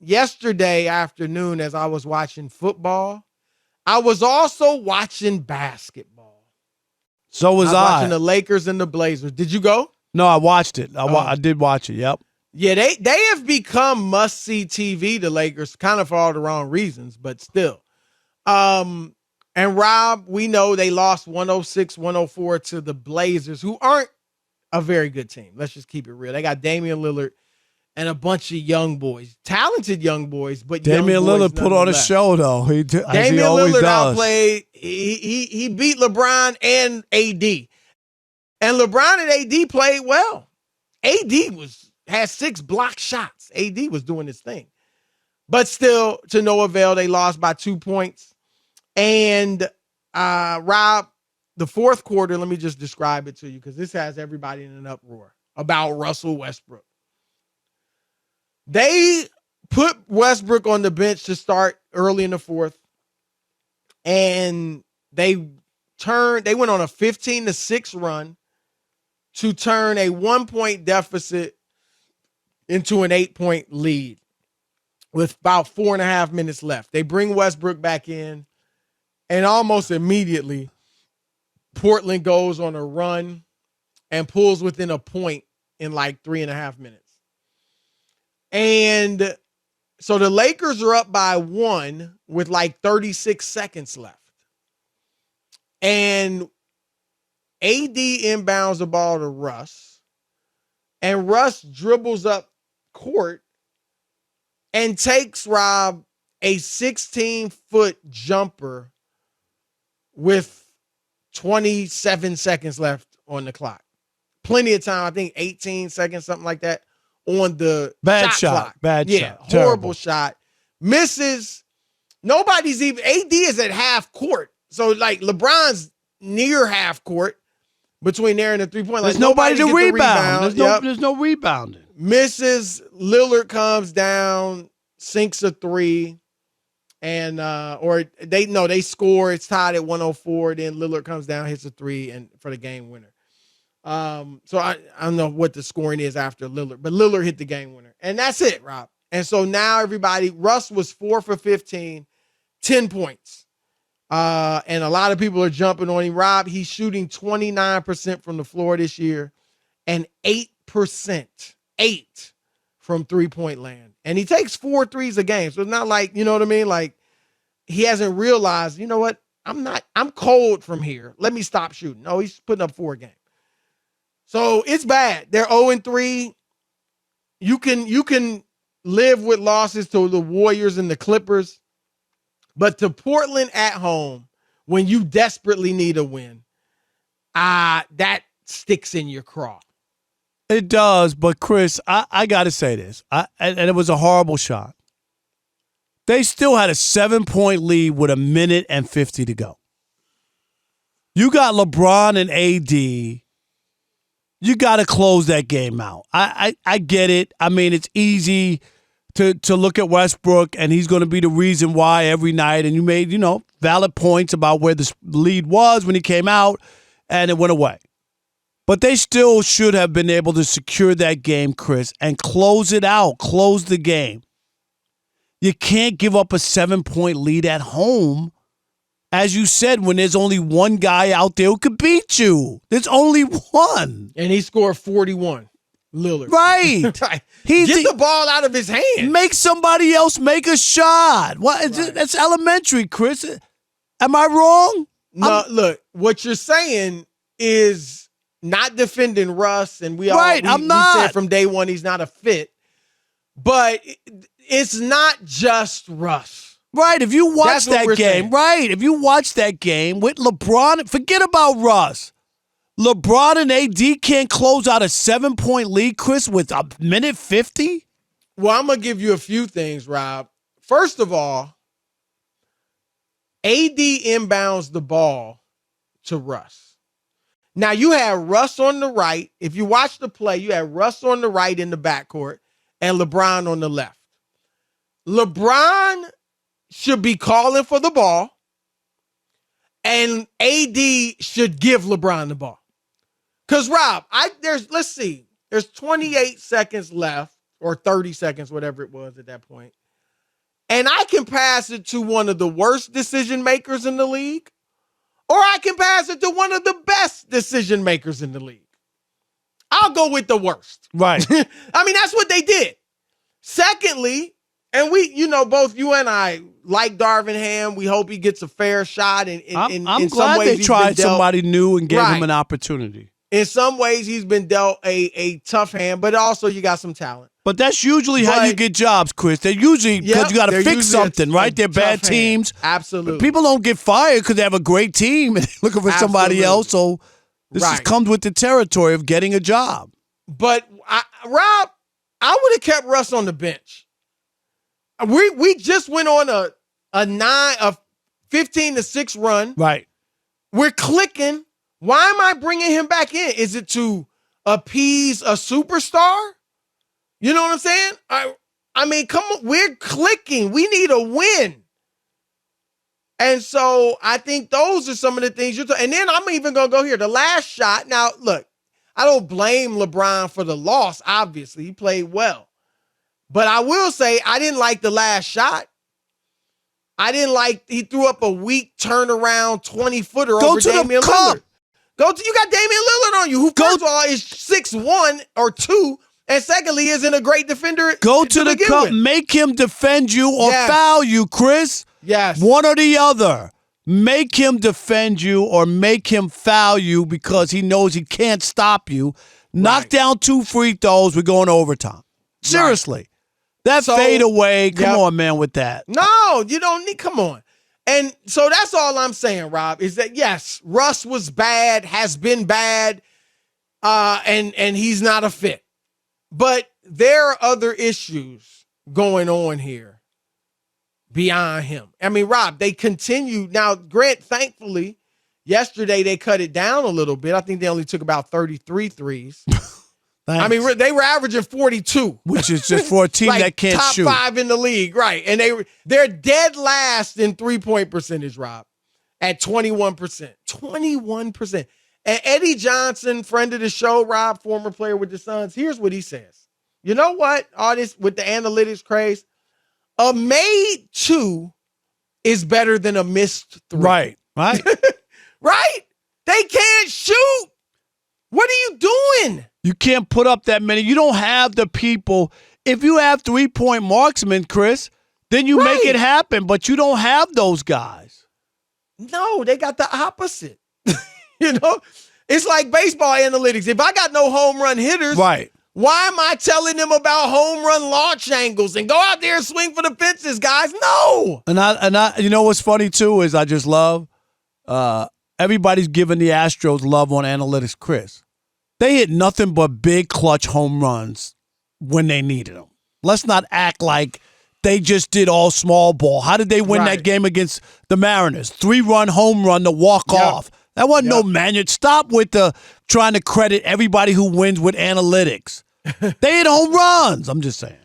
yesterday afternoon as I was watching football, I was also watching basketball. So was I was I. watching the Lakers and the Blazers. Did you go? No, I watched it. I did watch it, yep. Yeah, they have become must-see TV, the Lakers, kind of for all the wrong reasons, but still. And Rob, we know they lost 106-104 to the Blazers, who aren't a very good team. Let's just keep it real. They got Damian Lillard and a bunch of young boys, talented young boys, but Damian young boys Lillard put on a show, though. Damian Lillard outplayed. He beat LeBron and AD. And LeBron and AD played well. AD had 6 blocked shots. AD was doing his thing. But still, to no avail, they lost by 2 points. And Rob, the fourth quarter, let me just describe it to you because this has everybody in an uproar about Russell Westbrook. They put Westbrook on the bench to start early in the fourth. And they went on a 15-6 run to turn a 1-point deficit into an 8-point lead with about 4.5 minutes left. They bring Westbrook back in, and almost immediately, Portland goes on a run and pulls within a point in like 3.5 minutes. And so the Lakers are up by 1 with like 36 seconds left. And AD inbounds the ball to Russ, and Russ dribbles up court and takes Rob a 16-foot jumper with 27 seconds left on the clock. Plenty of time, I think 18 seconds, something like that, on the bad shot clock. Bad shot. Horrible Terrible shot. Misses. Nobody's even, AD is at half court. So, like, LeBron's near half court between there and the three-point line. There's nobody to rebound. There's no rebounding. Misses. Lillard comes down, sinks a three, and they score. It's tied at 104. Then Lillard comes down, hits a three, and for the game winner. So I don't know what the scoring is after Lillard, but Lillard hit the game winner, and that's it, Rob. And so now Russ was 4 for 15, 10 points. And a lot of people are jumping on him. Rob, he's shooting 29% from the floor this year and 8% from three-point land. And he takes 4 threes a game. So it's not like, you know what I mean? Like, he hasn't realized, you know what? I'm cold from here. Let me stop shooting. No, he's putting up 4 a game. So it's bad. They're 0-3. You can live with losses to the Warriors and the Clippers. But to Portland at home, when you desperately need a win, that sticks in your craw. It does, but Chris, I got to say this, and it was a horrible shot. They still had a 7-point lead with 1:50 to go. You got LeBron and AD. You got to close that game out. I get it. I mean, it's easy to look at Westbrook, and he's going to be the reason why every night. And you made, valid points about where the lead was when he came out, and it went away. But they still should have been able to secure that game, Chris, and close it out, close the game. You can't give up a 7-point lead at home, as you said, when there's only one guy out there who could beat you. There's only one. And he scored 41. Lillard. Right. Right. Get the ball out of his hand. Make somebody else make a shot. What? Right. That's elementary, Chris. Am I wrong? No, look, what you're saying is not defending Russ, and we said from day one he's not a fit. But it's not just Russ. Right. If you watch that game, if you watch that game with LeBron, forget about Russ. LeBron and AD can't close out a 7-point lead, Chris, with 1:50? Well, I'm going to give you a few things, Rob. First of all, AD inbounds the ball to Russ. Now, you have Russ on the right. If you watch the play, you have Russ on the right in the backcourt and LeBron on the left. LeBron should be calling for the ball, and AD should give LeBron the ball. Because, Rob, there's 28 seconds left, or 30 seconds, whatever it was at that point. and I can pass it to one of the worst decision makers in the league, or I can pass it to one of the best decision makers in the league. I'll go with the worst. Right. I mean, that's what they did. Secondly, and both you and I like Darvin Ham. We hope he gets a fair shot. I'm glad they tried somebody new and gave him an opportunity. In some ways, he's been dealt a tough hand, but also you got some talent. But that's usually how you get jobs, Chris. They're usually because you got to fix something, right? They're bad teams. Absolutely. People don't get fired because they have a great team and they're looking for somebody else. So this comes with the territory of getting a job. But Rob, I would have kept Russ on the bench. We just went on a 15-6 run. Right. We're clicking. Why am I bringing him back in? Is it to appease a superstar? You know what I'm saying? I mean, come on. We're clicking. We need a win. And so I think those are some of the things you're talking. And then I'm even going to go here. The last shot. Now, look, I don't blame LeBron for the loss. Obviously, he played well. But I will say I didn't like the last shot. I didn't like he threw up a weak turnaround 20-footer over Damian Lillard. You got Damian Lillard on you, who first of all is 6'1" or 2, and secondly isn't a great defender. Go to the cup, make him defend you or foul you, Chris. Yes. One or the other. Make him defend you or make him foul you because he knows he can't stop you. Knock down 2 free throws, we're going to overtime. Seriously. That fade away, come on, man, with that. No, you don't need, come on. And so that's all I'm saying, Rob, is that, yes, Russ was bad, has been bad, and he's not a fit. But there are other issues going on here beyond him. I mean, Rob, they continue. Now, Grant, thankfully, yesterday they cut it down a little bit. I think they only took about 33 threes. I mean, they were averaging 42. Which is just for a team like that can't shoot. Top 5 in the league, right. And they're dead last in three-point percentage, Rob, at 21%. 21%. And Eddie Johnson, friend of the show, Rob, former player with the Suns, here's what he says. You know what, all this with the analytics craze? A made 2 is better than a missed 3. Right. Right? They can't shoot. What are you doing? You can't put up that many. You don't have the people. If you have 3-point marksmen, Chris, then you make it happen, but you don't have those guys. No, they got the opposite. You know? It's like baseball analytics. If I got no home run hitters, why am I telling them about home run launch angles and go out there and swing for the fences, guys? No. And I you know what's funny too is I just love everybody's giving the Astros love on analytics, Chris. They hit nothing but big clutch home runs when they needed them. Let's not act like they just did all small ball. How did they win that game against the Mariners? 3-run home run to walk off. That wasn't no manual. Stop with the trying to credit everybody who wins with analytics. They hit home runs. I'm just saying.